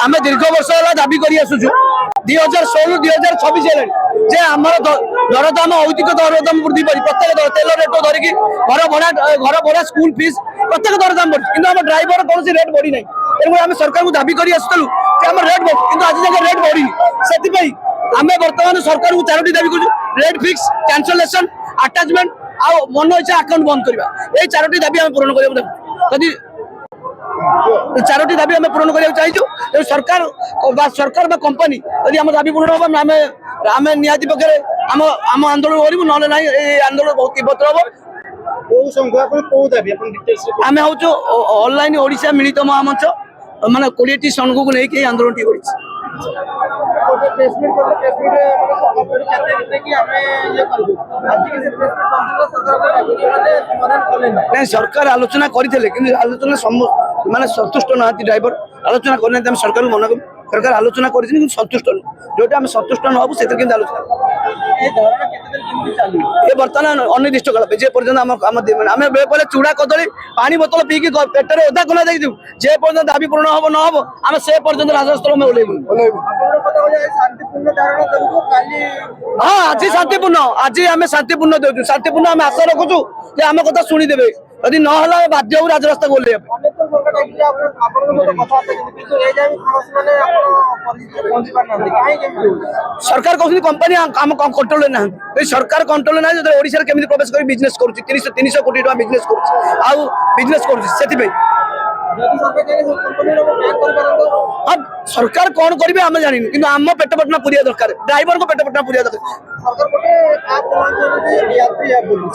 आम दीर्घ वर्ष है दाबी कर 2016 2026 है जे आम दरदाम औतिक दरदाम वृद्धि कर प्रत्येक तेल रेट धरिकी घर भड़ा स्कूल फीस प्रत्येक दरदाम बढ़ी कि आम ड्राइवर कौन रेट बढ़ी ना तेणु आम सरकार को दाबी कर आम रेट बढ़ कि आज जगह रेट बढ़ी से आम बर्तमान सरकार को 4टी दाबी कर रेट फिक्स कैंसलेशन अटैचमेंट आ मन इच्छा अकाउंट बंद करवा ये 4टी दाबी आम पूरण कर 4टी दाबी आम पूरण करने चाहिए सरकार कंपनी यदि आम दाबी पूरण हम आम निहाती पक्षे आम आंदोलन करूँ ना ना आंदोलन बहुत तीव्र हम आम हूँ ऑनलाइन ओडिशा मिलित महामंच माने 20टी संघ को लेकिन आंदोलन टी सरकार आलोचना करते आलोचना माने संतुष्ट ना ड्राइवर आलोचना करना सरकार मन सरकार आलोचना कर संतुष्ट जो संतुष्ट न हो आलोचना ये बर्तमान अनिर्दिष्ट काल जे पर्यटन आम बेले चूड़ा कदली पानी बोतल पीकी पेटर ओदा कला देखी जे पर्यटन दाबी पूर्ण हम न हम आम से पर्यटन राजस्थल में ओल्लू हाँ आज शांतिपूर्ण आज आम शांतिपूर्ण दे शांतिपूर्ण आम आशा रखुचु आम कथा शुणीदेवे यदि ना बाध्य हो राजरास्ता को सरकार कहते कंपनी आम कंट्रोल ना सरकार कंट्रोल ना जो ओडिशा केमी प्रवेश कर बिजनेस कर 300 कोटी टका बिजनेस कर बिजनेस कर अब सरकार कौन करेंगे आम जानी कि आम पेट पटना पूरा दरकार ड्राइवर को पेट पटना पूरा दरकार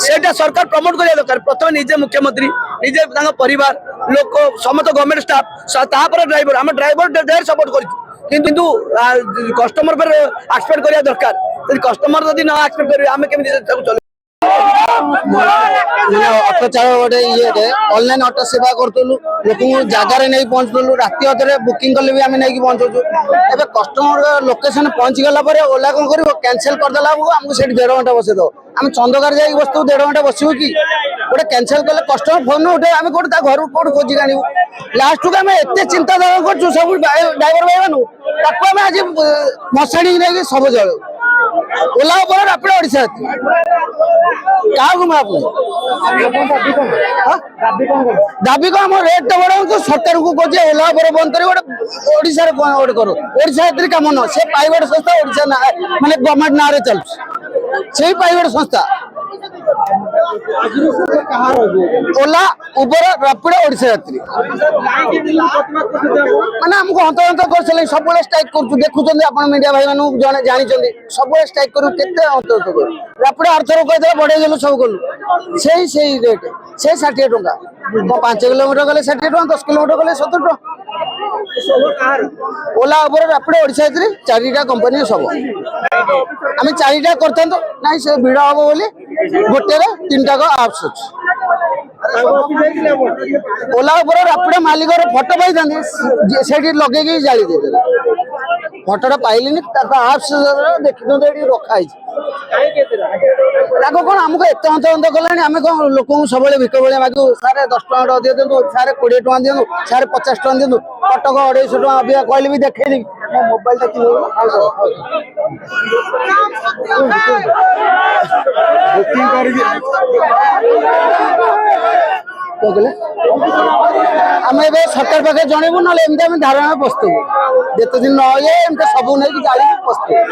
से सरकार प्रमोट करने दरकार प्रथम निजे मुख्यमंत्री निजे परिवार लोक समस्त गवर्नमेंट स्टाफ ड्राइवर आम ड्राइवर ढेर सपोर्ट कर कस्टमर पर एक्सपेक्ट करा दरकार कस्टमर जब ना एक्सपेक्ट करेंगे आम केमी चल ऑटो चालक गोटे ये ऑनलाइन ऑटो सेवा करूँ लोक जगार नहीं पहुँचलु राति अधे बुकिंग कले भी आम नहीं पहुँचु ए कस्टमर लोकेशन पहुँची गला ओला कौन कर कैंसल करदेला आमको से 1.5 घंटा बसई दो आम चंदकार जा बसू 1.5 घंटा बसू कि गोटे कैंसल कले कस्टमर फोन उठे आम कौटे घर कौट खोजिक आनू लास्ट को आम एत चिंताधारा कर सब ड्राइवर भाई मानू आज मशाणी नहीं सब जल ओला पर रापिड ओडिशा क्या दाबी को आम रेट बढ़ा सरकार को कहे ओला पर बंद कर ओडिशा गोटे करो ओडिशा कम न से प्राइवेट संस्था ओडिशा माने गवर्नमेंट ना चलुच से प्राइवेट संस्था ओला उबर रापिड ओडिशा यात्री माने हमको हंत हंत कर सब स्ट्राइक कर देखुं आप मीडिया भाई मैंने जानी सब स्ट्राइक करूँ केते हंत हंत कर रापिड अर्थर कहते बढ़ेदेलु सब कलु से रेट से 60 टंका 5 किलोमीटर गले 60 टंका 10 किलोमीटर गले 70 टंका ओला उबर रापिड ओडिशा यात्री 4टा कंपनी सब आम 4टा करता ना से भिड़ हम बोली गोटे 3टा आप्स अच्छे ओला उबर रापिड मालिक फटो पाई से लगे जाली दे फटोटा पाइलिनी आप्स देखी रखाई कौन आमको एत हंत हंत कला आम कौन लोक सब भिक भाई मागू सारे 10 टका दिए दिखाँ सारे 20 टका दिखाँ सारे 50 टका दिखाँ कटक 250 टका अभी कहले भी देखे मोबाइल आम ए सरकार पाखे जनइबू ना धारणा प्रस्तुत जिते दिन न सब नहीं गाड़ी प्रस्तुत।